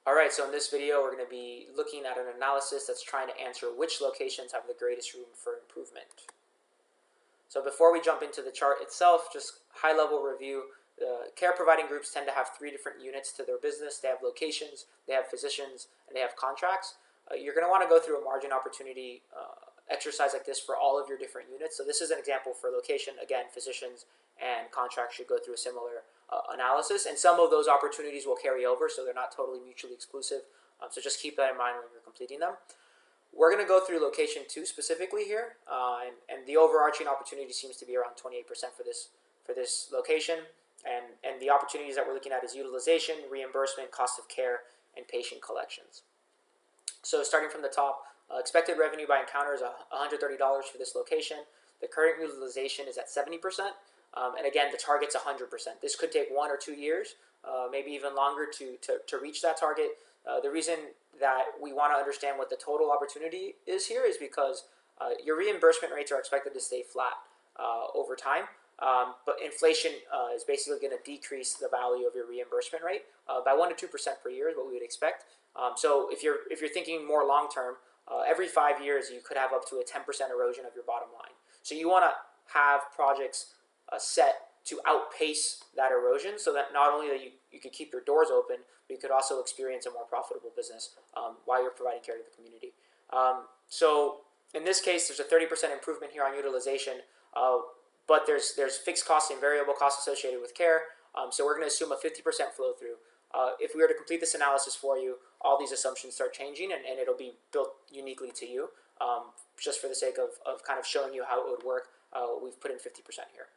Alright, so in this video we're going to be looking at an analysis that's trying to answer which locations have the greatest room for improvement. So before we jump into the chart itself, just high-level review. Care providing groups tend to have three different units to their business. They have locations, they have physicians, and they have contracts. You're going to want to go through a margin opportunity exercise like this for all of your different units. So this is an example for location. Again, physicians and contracts should go through a similar analysis, and some of those opportunities will carry over, so they're not totally mutually exclusive. So just keep that in mind when you're completing them. We're going to go through location 2 specifically here, and the overarching opportunity seems to be around 28% for this location. And the opportunities that we're looking at is utilization, reimbursement, cost of care, and patient collections. So starting from the top, expected revenue by encounter is $130 for this location. The current utilization is at 70%. And again, the target's 100%. This could take 1 or 2 years, maybe even longer to reach that target. The reason that we want to understand what the total opportunity is here is because your reimbursement rates are expected to stay flat over time. But inflation is basically going to decrease the value of your reimbursement rate by 1 to 2% per year is what we would expect. So if you're thinking more long term, every 5 years you could have up to a 10% erosion of your bottom line. So you want to have projects set to outpace that erosion, so that not only that you could keep your doors open, but you could also experience a more profitable business while you're providing care to the community. So in this case, there's a 30% improvement here on utilization, but there's fixed costs and variable costs associated with care. So we're going to assume a 50% flow through. If we were to complete this analysis for you, all these assumptions start changing, and it'll be built uniquely to you. Just for the sake of kind of showing you how it would work, we've put in 50% here.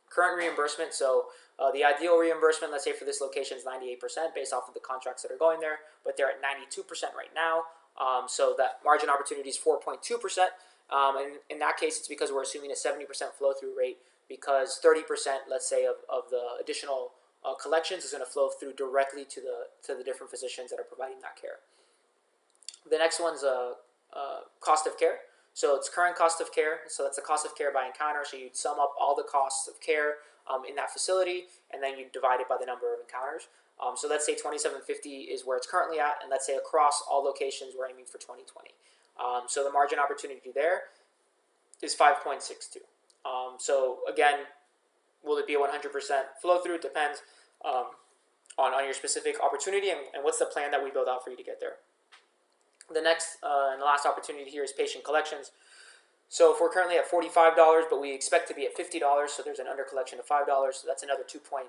Current reimbursement, so the ideal reimbursement, let's say for this location, is 98% based off of the contracts that are going there, but they're at 92% right now. So that margin opportunity is 4.2%. And in that case, it's because we're assuming a 70% flow through rate, because 30%, let's say, of the additional collections is going to flow through directly to the different physicians that are providing that care. The next one's cost of care. So it's current cost of care. So that's the cost of care by encounter. So you'd sum up all the costs of care in that facility, and then you divide it by the number of encounters. So let's say 2750 is where it's currently at, and let's say across all locations we're aiming for 2020. So the margin opportunity there is 5.62. So again, will it be a 100% flow through? It depends on your specific opportunity and what's the plan that we build out for you to get there. The next and the last opportunity here is patient collections. So if we're currently at $45, but we expect to be at $50, so there's an under collection of $5, so that's another 2.69%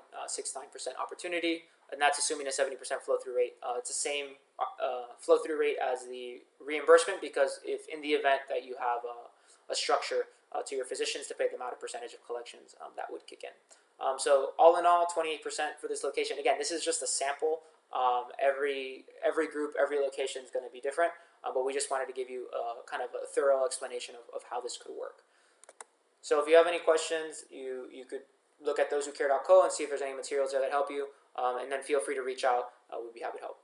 opportunity, and that's assuming a 70% flow-through rate. It's the same flow-through rate as the reimbursement, because if in the event that you have a structure to your physicians to pay them out a percentage of collections, that would kick in. So all in all, 28% for this location. Again, this is just a sample. Every group, every location is going to be different, but we just wanted to give you kind of a thorough explanation of how this could work. So if you have any questions, you could look at thosewhocare.co and see if there's any materials there that help you, and then feel free to reach out. We'd be happy to help.